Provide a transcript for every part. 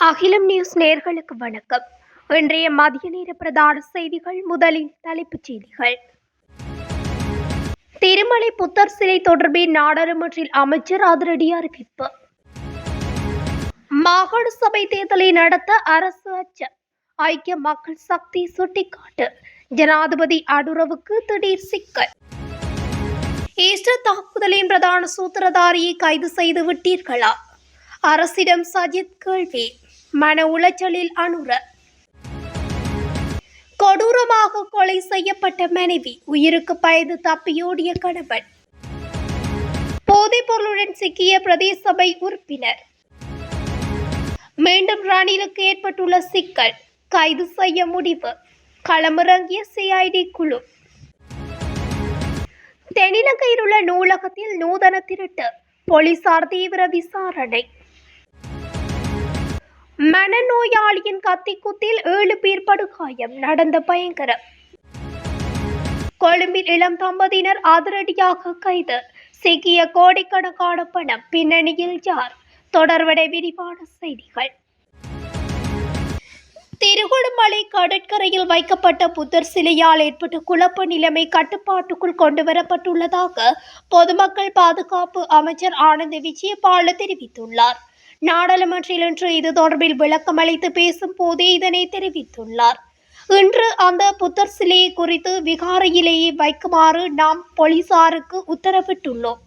அகிலம் நியூஸ் நேயர்களுக்கு வணக்கம். இன்றைய மதிய நேர பிரதான செய்திகள். முதலில் தலைப்புச் செய்திகள். திருமலை புத்தர் சிலை தொடர்பில் நாடாளுமன்றில் அமைச்சர் அதிரடி அறிவிப்பு. மாகாண சபை தேர்தலை நடத்த அரசு அச்சம். ஐக்கிய மக்கள் சக்தி சுட்டிக்காட்டு. ஜனாதிபதி அனுரவுக்கு திடீர் சிக்கல். ஈஸ்டர் தாக்குதலின் பிரதான சூத்திரதாரியை கைது செய்து விட்டீர்களா? அரசிடம் சஜித் கேள்வி. மன உளைச்சலில் அனுர. கொடூரமாக கொலை செய்யப்பட்ட மனைவி, உயிருக்கு பயந்து தப்பியோடிய கணவன். போதைப் பொருளுடன் சிக்கிய பிரதேச சபை உறுப்பினர். மீண்டும் ரணிலுக்கு ஏற்பட்டுள்ள சிக்கல், கைது செய்ய முடிவு. களமிறங்கிய சிஐடி குழு. தென்னிலங்கையில் உள்ள நூலகத்தில் நூதன திருட்டு, போலீசார் தீவிர விசாரணை. மனநோயாளியின் கத்திக்குத்தில் 7 பேர் படுகாயம், நடந்த பயங்கரம். கொழும்பில் இளம் தம்பதியினர் அதிரடியாக கைது, சிக்கிய கோடிக்கணக்கான பணம், பின்னணியில் யார்? தொடர்வடை விரிவான செய்திகள். திருகோணமலை கடற்கரையில் வைக்கப்பட்ட புத்தர் சிலையால் ஏற்பட்ட குழப்ப நிலைமை கட்டுப்பாட்டுக்குள் கொண்டுவரப்பட்டுள்ளதாக பொதுமக்கள் பாதுகாப்பு அமைச்சர் ஆனந்த விஜயபால தெரிவித்துள்ளார். நாடாளுமன்றில் இன்று இது தொடர்பில் விளக்கம் அளித்து பேசும் போதே இதனை தெரிவித்துள்ளார். இன்று அந்த புத்தர் சிலையை குறித்து விகாரையிலேயே வைக்குமாறு நாம் போலீசாருக்கு உத்தரவிட்டுள்ளோம்.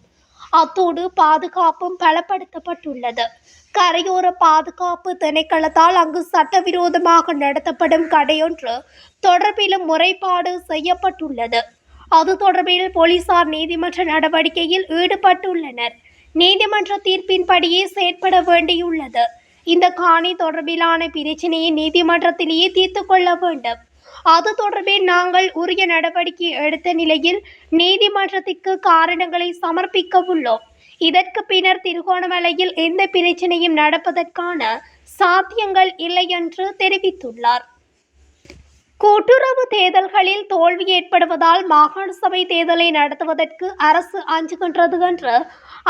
அத்தோடு பாதுகாப்பும் பலப்படுத்தப்பட்டுள்ளது. கரையோர பாதுகாப்பு திணைக்களத்தால் அங்கு சட்டவிரோதமாக நடத்தப்படும் கடையொன்று தொடர்பிலும் முறைப்பாடு செய்யப்பட்டுள்ளது. அது தொடர்பில் போலீசார் நீதிமன்ற நடவடிக்கையில் ஈடுபட்டுள்ளனர். நீதிமன்ற தீர்ப்பின்படியே செயற்பட வேண்டியுள்ளது. இந்த காணி தொடர்பிலான பிரச்சினையை நீதிமன்றத்திலேயே தீர்த்து கொள்ள வேண்டும். அது தொடர்பில் நாங்கள் உரிய நடவடிக்கை எடுத்த நிலையில் நீதிமன்றத்திற்கு காரணங்களை சமர்ப்பிக்க உள்ளோம். இதற்கு பின்னர் திருகோணமலையில் எந்த பிரச்சனையும் நடப்பதற்கான சாத்தியங்கள் இல்லை என்று தெரிவித்துள்ளார். கூட்டுறவு தேர்தல்களில் தோல்வி ஏற்படுவதால் மாகாண சபை தேர்தலை நடத்துவதற்கு அரசு அஞ்சுகின்றது என்று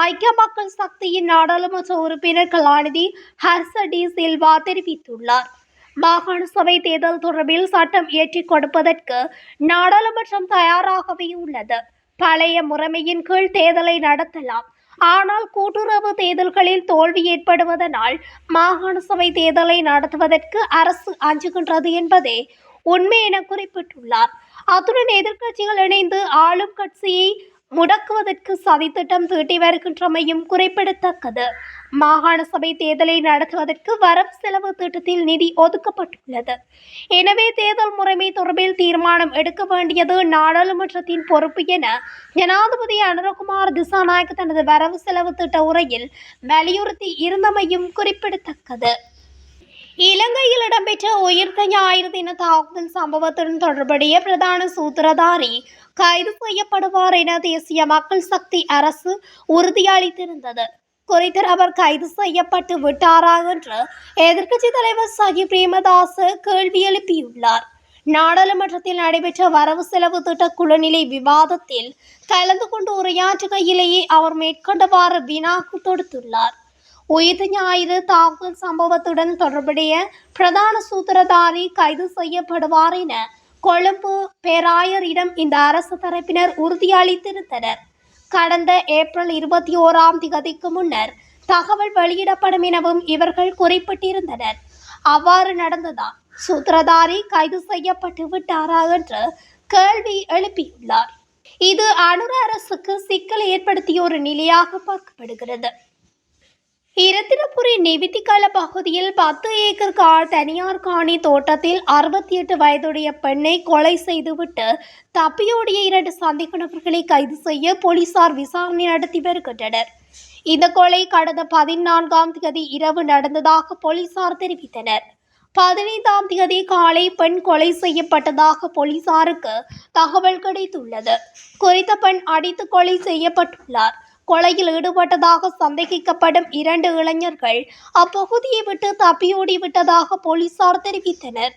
ஐக்கிய மக்கள் சக்தியின் நாடாளுமன்ற உறுப்பினர் கலாநிதி ஹர்ஷ டி சில்வா தெரிவித்துள்ளார். மாகாண சபை தேர்தல் தொடர்பில் சட்டம் இயற்றிக் கொடுப்பதற்கு நாடாளுமன்றம் தயாராகவே உள்ளது. பழைய முறைமையின் கீழ் தேர்தலை நடத்தலாம். ஆனால் கூட்டுறவு தேர்தல்களில் தோல்வி ஏற்படுவதனால் மாகாண சபை தேர்தலை நடத்துவதற்கு அரசு அஞ்சுகின்றது என்பதே உண்மை என குறிப்பிட்டுள்ளார். அத்துடன் எதிர்க்கட்சிகள் இணைந்து ஆளும் கட்சியை முடக்குவதற்கு சதித்திட்டம் தீட்டி வருகின்றமையும் குறிப்பிடத்தக்கது. மாகாண சபை தேர்தலை நடத்துவதற்கு வரவு செலவு திட்டத்தில் நிதி ஒதுக்கப்பட்டுள்ளது. எனவே தேர்தல் முறைமை தொடர்பில் தீர்மானம் எடுக்க வேண்டியது நாடாளுமன்றத்தின் பொறுப்பு என ஜனாதிபதி அனுரகுமார் திசாநாயக்க தனது வரவு செலவு திட்ட உரையில் வலியுறுத்தி இருந்தமையும் குறிப்பிடத்தக்கது. இலங்கையில் இடம்பெற்ற உயிர்த்த ஞாயிறு தின தாக்குதல் சம்பவத்துடன் தொடர்புடைய பிரதான சூத்திரதாரி கைது செய்யப்படுவார் என தேசிய மக்கள் சக்தி அரசு உறுதியளித்திருந்தது. குறித்த அவர் கைது செய்யப்பட்டு விட்டாரா என்று எதிர்க்கட்சித் தலைவர் சஜித் பிரேமதாச கேள்வி எழுப்பியுள்ளார். நாடாளுமன்றத்தில் நடைபெற்ற வரவு செலவு திட்ட குழுநிலை விவாதத்தில் கலந்து கொண்டு உரையாற்றுகையிலேயே அவர் மேற்கொண்டவாறு வினாக்கு தொடுத்துள்ளார். உயிர்த்த ஞாயிறு தாக்குதல் சம்பவத்துடன் தொடர்புடைய பிரதான சூத்திரதாரி கைது செய்யப்படுவார் என கொழும்பு பேராயரிடம் இந்த அரசு தரப்பினர் உறுதியளித்திருந்தனர். கடந்த ஏப்ரல் 21 முன்னர் தகவல் வெளியிடப்படும் எனவும் இவர்கள் குறிப்பிட்டிருந்தனர். அவ்வாறு நடந்ததா? சூத்திரதாரி கைது செய்யப்பட்டு விட்டாரா என்று கேள்வி எழுப்பியுள்ளார். இது அனுர அரசுக்கு சிக்கல் ஏற்படுத்திய ஒரு நிலையாக பார்க்கப்படுகிறது. இரத்தினபுரி நிவித்திகல பகுதியில் 10 ஏக்கர் தனியார் காணி தோட்டத்தில் 68 வயதுடைய பெண்ணை கொலை செய்துவிட்டு தப்பியோடிய 2 சந்தேக நபர்களை கைது செய்ய போலீசார் விசாரணை நடத்தி வருகின்றனர். இந்த கொலை கடந்த 14 இரவு நடந்ததாக போலீசார் தெரிவித்தனர். 15 காலை பெண் கொலை செய்யப்பட்டதாக போலீசாருக்கு தகவல் கிடைத்துள்ளது. குறித்த பெண் அடித்து கொலை செய்யப்பட்டுள்ளார். கொலையில் ஈடுபட்டதாக சந்தேகிக்கப்படும் 2 இளைஞர்கள் அப்பகுதியை விட்டு தப்பியோடி விட்டதாக போலீசார் தெரிவித்தனர்.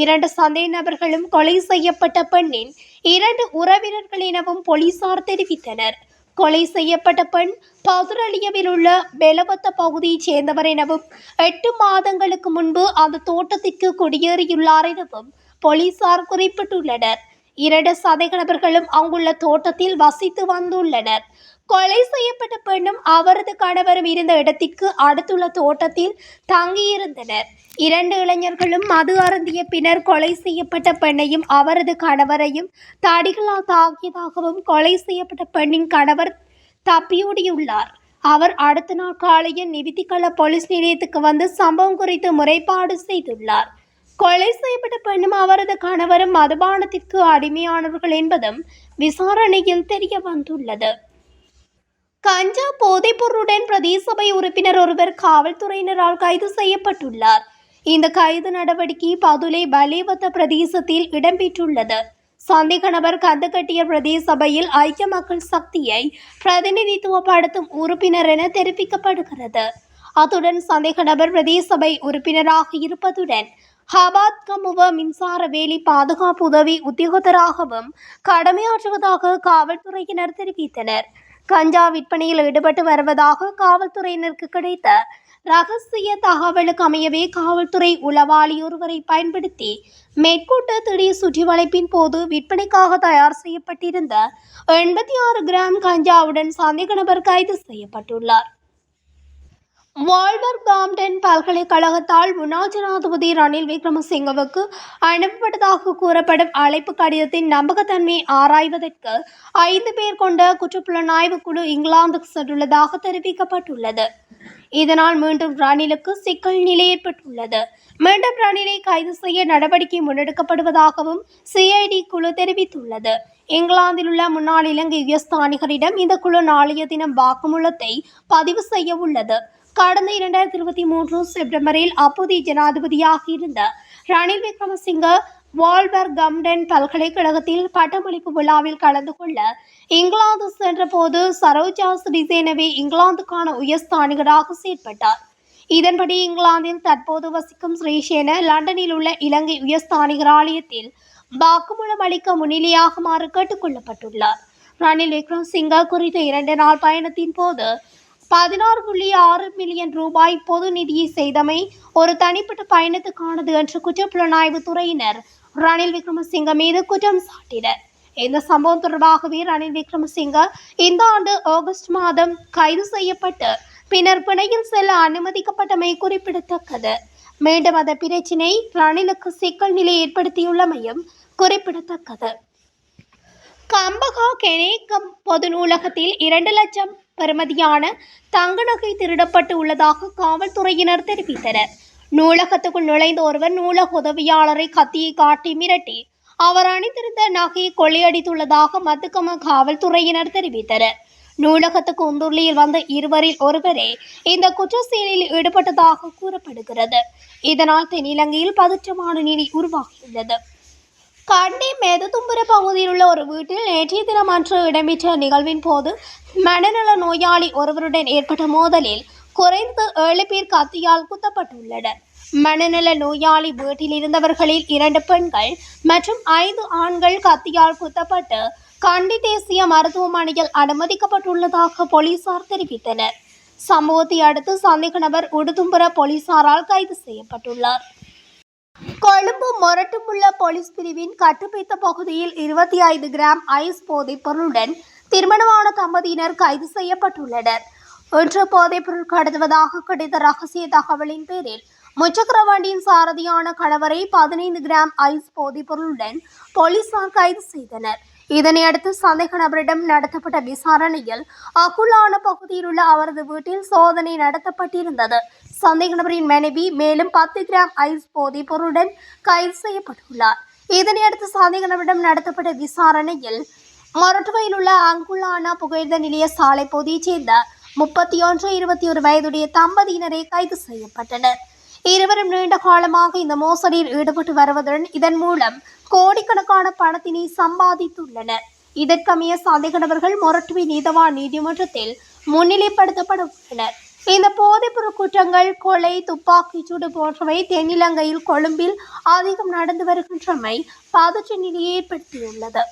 2 சந்தேக நபர்களும் கொலை செய்யப்பட்ட பெண்ணின் 2 உறவினர்கள் எனவும் போலீசார் தெரிவித்தனர். கொலை செய்யப்பட்ட பெண் பதுரலியவில் உள்ள பெலவத்த பகுதியைச் சேர்ந்தவர் எனவும் 8 மாதங்களுக்கு முன்பு அந்த தோட்டத்திற்கு குடியேறியுள்ளார் எனவும் போலீசார் குறிப்பிட்டுள்ளனர். 2 சந்தேக நபர்களும் அங்குள்ள தோட்டத்தில் வசித்து வந்துள்ளனர். கொலை செய்யப்பட்ட பெண்ணும் அவரது கணவரும் இருந்த இடத்திற்கு அடுத்துள்ள தோட்டத்தில் தங்கியிருந்தனர். 2 இளைஞர்களும் மது அருந்திய பின்னர் கொலை செய்யப்பட்ட பெண்ணையும் அவரது கணவரையும் தடிகளால் தாக்கியதாகவும் கொலை செய்யப்பட்ட பெண்ணின் கணவர் தப்பியோடியுள்ளார். அவர் அடுத்த நாள் காலையில் நிவித்திகல போலீஸ் நிலையத்துக்கு வந்து சம்பவம் குறித்து முறைப்பாடு செய்துள்ளார். கொலை செய்யப்பட்ட பெண்ணும் அவரது கணவரும் மதுபானத்திற்கு அடிமையானவர்கள் என்பதும் விசாரணையில் தெரிய வந்துள்ளது. கஞ்சா போதைப்பொருளுடன் பிரதேச சபை உறுப்பினர் ஒருவர் காவல்துறையினரால் கைது செய்யப்பட்டுள்ளார். இந்த கைது நடவடிக்கை பதுளை பலேவத்த பிரதேசத்தில் இடம்பெற்றுள்ளது. சந்தேக நபர் கந்தகட்டிய பிரதேச சபையில் ஐக்கிய மக்கள் சக்தியை பிரதிநிதித்துவப்படுத்தும் உறுப்பினர் என தெரிவிக்கப்படுகிறது. அத்துடன் சந்தேக நபர் பிரதேச சபை உறுப்பினராக இருப்பதுடன் ஹபாத் கமுவ மின்சார வேலி பாதுகாப்பு உதவி உத்தியோகத்தராகவும் கடமையாற்றுவதாக காவல்துறையினர் தெரிவித்தனர். கஞ்சா விற்பனையில் ஈடுபட்டு வருவதாக காவல்துறையினருக்கு கிடைத்த ரகசிய தகவலுக்கு அமையவே காவல்துறை உளவாளி ஒருவரை பயன்படுத்தி மேற்கொண்ட திடீர் சுற்றிவளைப்பின் போது விற்பனைக்காக தயார் செய்யப்பட்டிருந்த 86 கிராம் கஞ்சாவுடன் சந்தேக நபர் கைது செய்யப்பட்டுள்ளார். வால்வர்ஹாம்ப்டன் பல்கலைக்கழகத்தால் முன்னாள் ஜனாதிபதி ரணில் விக்ரமசிங்கவுக்கு அனுப்பப்பட்டதாக கூறப்படும் அழைப்பு கடிதத்தின் நம்பகத்தன்மையை ஆராய்வதற்கு 5 பேர் கொண்ட குற்றப்புலனாய்வு குழு இங்கிலாந்துக்கு சென்றுள்ளதாக தெரிவிக்கப்பட்டுள்ளது. இதனால் மீண்டும் ரணிலுக்கு சிக்கல் நிலை ஏற்பட்டுள்ளது. மீண்டும் ரணிலை கைது செய்ய நடவடிக்கை முன்னெடுக்கப்படுவதாகவும் சிஐடி குழு தெரிவித்துள்ளது. இங்கிலாந்தில் உள்ள முன்னாள் இலங்கை உயர்ஸ்தானிகரிடம் இந்த குழு நாளைய தினம் வாக்குமூலத்தை பதிவு செய்ய உள்ளது. கடந்த 2023 செப்டம்பரில் அப்போதைய ஜனாதிபதியாக இருந்த ரணில் விக்ரமசிங்க வால்வர்ஹாம்ப்டன் பல்கலைக்கழகத்தில் பட்டமளிப்பு விழாவில் கலந்து கொள்ள இங்கிலாந்து சென்றபோது சரோஜா சிறிசேனவே இங்கிலாந்துக்கான உயர்ஸ்தானிகராக செயற்பட்டார். இதன்படி இங்கிலாந்தில் தற்போது வசிக்கும் ஸ்ரீசேன லண்டனில் உள்ள இலங்கை உயர்ஸ்தானிகர் ஆலயத்தில் வாக்குமூலம் அளிக்க முன்னிலையாகுமாறு கேட்டுக்கொள்ளப்பட்டுள்ளார். ரணில் விக்ரமசிங்க குறித்த 2 நாள் பயணத்தின் போது 16.6 மில்லியன் ரூபாய் பொது நிதியை செய்தமை ஒரு தனிப்பட்ட பயணத்துக்கானது என்று குற்றப்புலனாய்வு துறையினர் ரணில் விக்ரமசிங்க மீது குற்றம் சாட்டினர். இந்த சம்பவம் தொடர்பாகவே ரணில் விக்ரமசிங்க இந்த ஆண்டு ஆகஸ்ட் மாதம் கைது செய்யப்பட்டு பின்னர் பிணையில் செல்ல அனுமதிக்கப்பட்டமை குறிப்பிடத்தக்கது. மீண்டும் அந்த பிரச்சினை ரணிலுக்கு சிக்கல் நிலை ஏற்படுத்தியுள்ளமையும் குறிப்பிடத்தக்கது. கம்பகா கெனேகம் பொது நூலகத்தில் 2 லட்சம் பெறுமதியான தங்க நகை திருடப்பட்டு உள்ளதாக காவல்துறையினர் தெரிவித்தனர். நூலகத்துக்குள் நுழைந்த ஒருவர் நூலக உதவியாளரை கத்தியை காட்டி மிரட்டி அவர் அணிந்திருந்த நகையை கொள்ளையடித்துள்ளதாக மத்துக்கம காவல்துறையினர் தெரிவித்தனர். நூலகத்துக்கு உந்துள்ளியில் வந்த இருவரில் ஒருவரே இந்த குற்ற செயலில் ஈடுபட்டதாக கூறப்படுகிறது. இதனால் தென்னிலங்கையில் பதற்றமான நிலை உருவாகியுள்ளது. கண்டி மேததும்புர பகுதியில் உள்ள ஒரு வீட்டில் நேற்றைய தினம் அன்று இடம்பெற்ற நிகழ்வின் போது மனநல நோயாளி ஒருவருடன் ஏற்பட்ட மோதலில் குறைந்தது 7 பேர் கத்தியால் குத்தப்பட்டுள்ளனர். மனநல நோயாளி வீட்டில் இருந்தவர்களில் 2 பெண்கள் மற்றும் 5 ஆண்கள் கத்தியால் குத்தப்பட்டு கண்டி தேசிய மருத்துவமனையில் அனுமதிக்கப்பட்டுள்ளதாக போலீசார் தெரிவித்தனர். சம்பவத்தை அடுத்து சந்தேக நபர் உடுதும்புர போலீசாரால் கைது செய்யப்பட்டுள்ளார். கொழும்பு மொரட்டுமுள்ள போலீஸ் பிரிவின் கட்டுப்பைத்த பகுதியில் 25 கிராம் ஐஸ் போதைப் பொருளுடன் திருமணமான தம்பதியினர் கைது செய்யப்பட்டுள்ளனர். இன்று போதைப்பொருள் கடத்துவதாக கிடைத்த ரகசிய தகவலின் பேரில் முச்சக்கர வண்டியின் சாரதியான கணவரை 15 கிராம் ஐஸ் போதைப் பொருளுடன் போலீசார் கைது செய்தனர். இதனையடுத்து சந்தேக நபரிடம் நடத்தப்பட்ட விசாரணையில் அகுலான பகுதியில் உள்ள அவரது வீட்டில் சோதனை நடத்தப்பட்டிருந்தது. சந்தேக நபரின் மனைவி மேலும் 10 கிராம் ஐஸ் போதைப் பொருளுடன் கைது செய்யப்பட்டுள்ளார். இதனையடுத்து சந்தேக நபரிடம் நடத்தப்பட்ட விசாரணையில் மொரட்டுவையில் உள்ள அங்குலானா புகையிரத நிலைய சாலை பகுதியைச் சேர்ந்த 31, 21 வயதுடைய தம்பதியினரை கைது செய்யப்பட்டனர். இருவரும் நீண்ட காலமாக இந்த மோசடியில் ஈடுபட்டு வருவதுடன் இதன் மூலம் கோடிக்கணக்கான பணத்தினை சம்பாதித்துள்ளனர். இதற்கமைய சந்தேக நபர்கள் மொரட்டுவை நீதவான் நீதிமன்றத்தில் முன்னிலைப்படுத்தப்பட உள்ளனர். இந்த போதைப்பொருள் குற்றங்கள், கொலை, துப்பாக்கிச்சூடு போன்றவை தென்னிலங்கையில் கொழும்பில் அதிகம் நடந்து வருகின்றமை பதற்ற நிலையை ஏற்படுத்தியுள்ளது.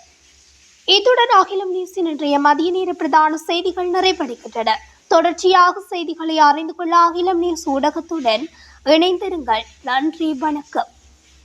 இத்துடன் அகிலம் நியூஸின் இன்றைய மதிய நேர பிரதான செய்திகள் நிறைவடைகின்றன. தொடர்ச்சியாக செய்திகளை அறிந்து கொள்ள அகிலம் நியூஸ் ஊடகத்துடன் இணைந்திருங்கள். நன்றி, வணக்கம்.